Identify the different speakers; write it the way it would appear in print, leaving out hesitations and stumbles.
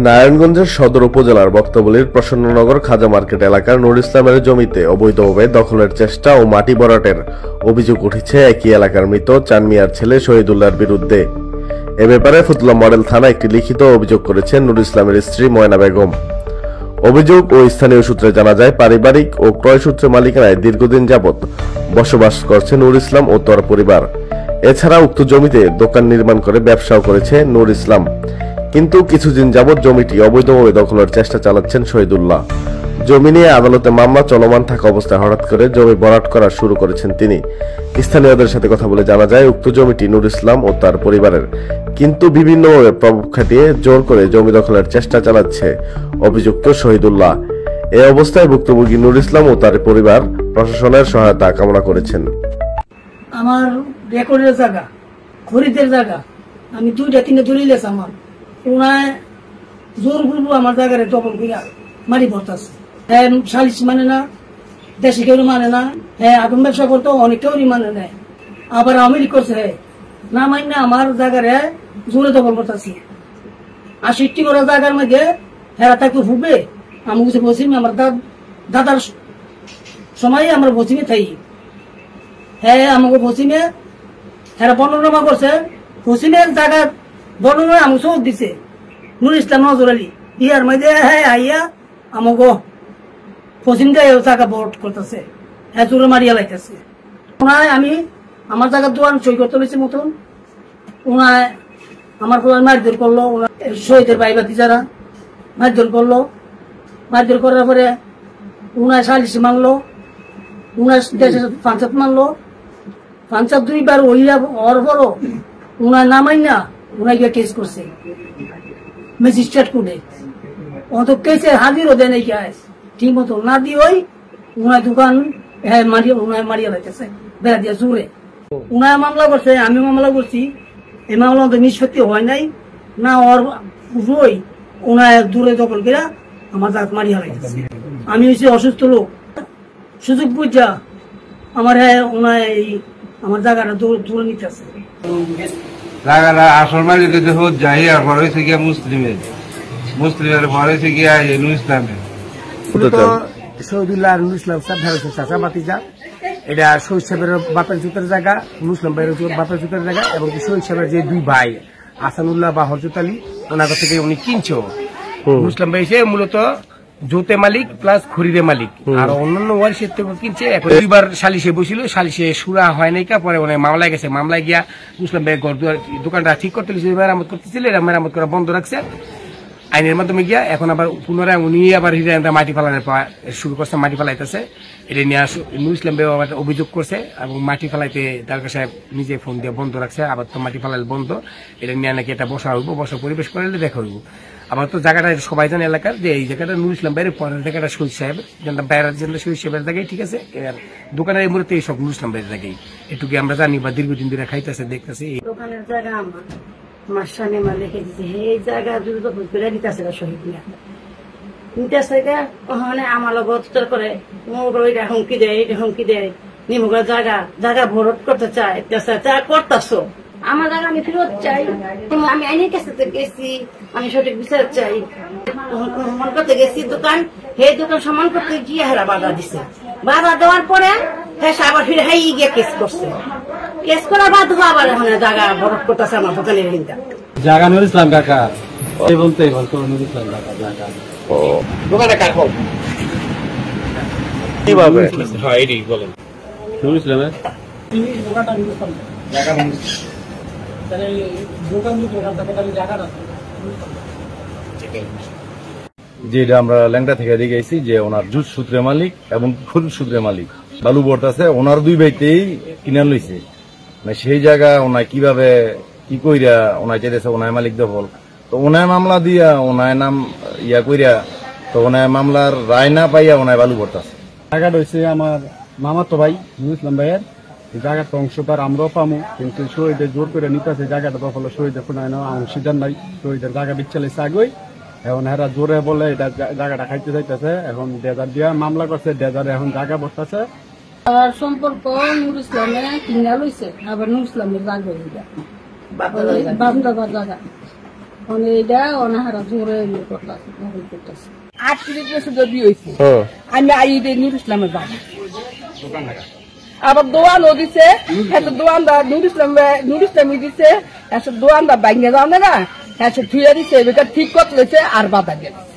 Speaker 1: নারায়ণগঞ্জের সদর উপজেলার বক্তবলীর প্রসন্ননগর খাজা মার্কেট এলাকার নুর ইসলামের জমিতে অবৈধভাবে দখলের চেষ্টা ও মাটি ভরাটের অভিযোগ উঠেছে একই এলাকার মৃত চান মিয়ার ছেলে শহীদুল্লাহর বিরুদ্ধে। এ ব্যাপারে ফতুল্লা মডেল থানায় একটি লিখিত অভিযোগ করেছেন নুর ইসলামের স্ত্রী ময়না বেগম। অভিযোগ ও স্থানীয় সূত্রে জানা যায়, পারিবারিক ও ক্রয় সূত্রে মালিকানায় দীর্ঘদিন যাবৎ বসবাস করছে নুর ইসলাম ও তার পরিবার। এছাড়া উক্ত জমিতে দোকান নির্মাণ করে ব্যবসাও করেছে নুর ইসলাম। কিন্তু কিছুদিন যাবৎ জমিটি অবৈধভাবে দখলের চেষ্টা চালাচ্ছেন শহীদুল্লাহ। জমি নিয়ে আদালতে মামলা চলমান থাকা অবস্থায় হঠাৎ করে জমি ভরাট করা শুরু করেছেন তিনি। স্থানীয়দের সাথে কথা বলে জানা যায়, উক্ত জমিটি নুর ইসলাম ও তার পরিবারের, কিন্তু বিভিন্নভাবে প্রভাব খাটিয়ে জোর করে জমি দখলের চেষ্টা চালাচ্ছে অভিযুক্ত শহীদুল্লাহ। এ অবস্থায় ভুক্তভোগী নুর ইসলাম ও তার পরিবার প্রশাসনের সহায়তা কামনা করেছেন।
Speaker 2: আমার রেকর্ডের জায়গা, খরিদের জায়গা, আমি 2-3 দলিল আছে আমার, ওনায় জোর করবো আমার জায়গায় দখল করিয়া মারি ভরতাছে। হ্যাঁ সালিশ মানে না, দেশে কেউ মানে না, হ্যাঁ আগুন ব্যবসা করতো অনেক কেউ মানে নেয়, আবার আওয়ামী করছে না মানে না, আমার জায়গায় জোরে দখল করতেছি। 80টি করা জায়গার মধ্যে হ্যাঁ তাকে হুবে আমি বুঝে বসিম, আমার দাদার সময় আমরা বসিমে থাই। হ্যাঁ আমাকে বসিমে হ্যাঁ বর্ণনা করছে, বসিমের জায়গা বর্ণনা আমি সব দিছে নুর ইসলাম নজর আলী বিহার মধ্যে। হ্যাঁ আইয়া আমাকে পশ্চিম গায়ে জায়গা ভোট করতেছে, হ্যাঁ জোরে মারিয়া লাইতেছে। ওনায় আমি আমার জায়গার দোয়ান সই করতে পেরেছি মতন, ওনায় আমার মারধর করলো, শহীদের ভাই বাতি যারা মারধর করলো, মারধর করার পরে উনায় সালিশি মানলো, উনার দেশে পঞ্চায়েত মানলো, পঞ্চায়েত 2বার ওইরা হওয়ার পরও উনায় নামাই না, উনায় গিয়ে কেস করছে ম্যাজিস্ট্রেট কোর্টে। অত কেসে হাজিরও দেয় নাই ঠিক মতো না দিয়ে ওই উনায় দোকান হ্যাঁ উনায় মারিয়া লাগতেছে বেড়া দিয়ে জোরে। উনায় মামলা করছে, আমি মামলা করছি, এই মামলা তো নিষ্পত্তি হয় নাই না, ওর রই উনায় দূরে দখল করে আমার দাঁত মারিয়া লাগতেছে। আমি হচ্ছে অসুস্থ লোক, সুযোগ বুঝা আমার হ্যাঁ উনায় আমার জায়গাটা দূরে নিতেছে।
Speaker 3: জায়গাটা আসল মালিক যাই আর পরে হয়েছে গিয়া মুসলিমের পরে হয়েছে গিয়া নুর ইসলামের।
Speaker 4: শহীদুল্লাহ নুর ইসলাম চাচা বাতিজা, এটা শহীদ সাহেবের বাপের জুতের জায়গা, নুর ইসলাম ভাইয়ের বাপের জুতের জায়গা, এবং শহীদ সাহেবের যে 2 ভাই আসানুল্লাহ বা হরজত আলী, ওনার কাছ থেকে উনি কিনছো। নুর ইসলাম ভাই সে মূলত জোতে মালিক প্লাস খরিদে মালিক, আর অন্যান্য ওয়ারিশের থেকে কিনছে। এখন 2বার সালিশে বসিল, সালিশে সুরা হয় নাই, পরে মানে মামলায় গেছে, মামলায় গিয়া মুসলিম ভাই দোকানটা ঠিক করতে মেরামত করতেছিল, মেরামত করা বন্ধ রাখছে আইনের মাধ্যমে গিয়া। এখন আবার পুনরায় উনি আবার মাটি ফালানোর শুরু করছে, মাটি ফালাইতেছে। এটা নিয়ে নুর ইসলাম ভাই আবার অভিযোগ করছে, এবং মাটি ফালাইতে দারোগা সাহেব নিজে ফোন দিয়ে বন্ধ রাখছে। আবার তো মাটি ফালাইলে বন্ধ, এটা নিয়ে নাকি এটা বসা হইব, বসা পরিবেশ করলে দেখা হইব। আবার তো জায়গাটা সবাই জানে এলাকার যে এই জায়গাটা নুর ইসলাম বাইরের পরের জায়গাটা শহীদ সাহেব, বাইরের জন্য শহীদ সাহেবের জায়গায়, ঠিক আছে। আর দোকানের এই মুহূর্তে সব নুর ইসলাম বাইরের জায়গায়, এটুকু আমরা জানি বা দীর্ঘদিন ধরে খাইতেছে দেখতেছি।
Speaker 2: দোকানের জায়গা আমার মাসানে মা লিখে দিচ্ছে, এই জায়গা যদি দখল করে নিতেছে শহীদ নিতেছে, ওখানে আমার অত্যাচার করে ওইটা হুমকি দেয়, এটা হুমকি দেয়, নিমুগের জায়গা ভরট করতে চায়, করতেছো আমার জায়গা আমি ফেরত চাই। আমি আইনের কাছে গেছি, আমি সঠিক বিচার চাই। সমান করতে গেছি দোকান, হে দোকান সমান করতে গিয়ে হেরা বাধা দিছে, বাধা দেওয়ার পরে হ্যাঁ আবার ফিরে হাই গিয়ে কেস করছে, কেস করার বাদ আবার এখন জায়গা ভরট করতেছে আমার দোকানের হিন্দা
Speaker 5: জায়গা নুর ইসলাম কাকা বলতে নুর ইসলাম কাকা জায়গা
Speaker 4: দোকানে কাকো
Speaker 1: কিভাবে
Speaker 5: হয় এটাই বলেন নুর ইসলামের
Speaker 6: যেটা আমরা ল্যাংটা থেকে দেখেছি যে ওনার জুট সূত্রে মালিক এবং খরুদ সূত্রে মালিক বালু বোর্ড আছে, ওনার 2 ভাইতেই কিনা লইছে। মানে সেই জায়গা ওনায় কিভাবে কি কইরা ওনায় চাইতেছে ওনায় মালিক দখল, তো ওনায় মামলা দিয়া ওনায় নাম ইয়া কইরা, তো ওনায় মামলার রায় না পাইয়া ওনায় বালু বোর্ড আছে।
Speaker 5: জায়গাটা হচ্ছে আমার মামাতো ভাই নুর ইসলাম ভাইয়ের, জায়গাটা অংশটার আমরাও পামু, কিন্তু শহীদের জোর করে নিতেছে জায়গাটা দখল, শহীদের কোনো অংশীদার নাই, শহীদের জায়গা বিচ্ছালেছে আগেই। এখন হেরা জোরে বলে এটা জায়গাটা খাইতে চাইতেছে, এখন ডেজার দিয়া মামলা করছে, ডেজারে এখন জায়গা বসতেছে।
Speaker 2: আর সম্পর্ক নুর ইসলামে কিনা লইছে, আবার নুর ইসলামের জায়গা বাপ দাদার জায়গা
Speaker 7: মানে এটা অনাহারা জোরে করতেছে 38 বছর যদি হয়েছে আমি আইডে নুর ইসলামের বাড়ি আবার দোয়ানও দিছে এত দোয়ানদার নুর ইসলামী দিছে এত দোয়ানদার বাইঙ্গে যাও না এত থুয়ে দিছে এটা ঠিক করতে আর বাধা গেছে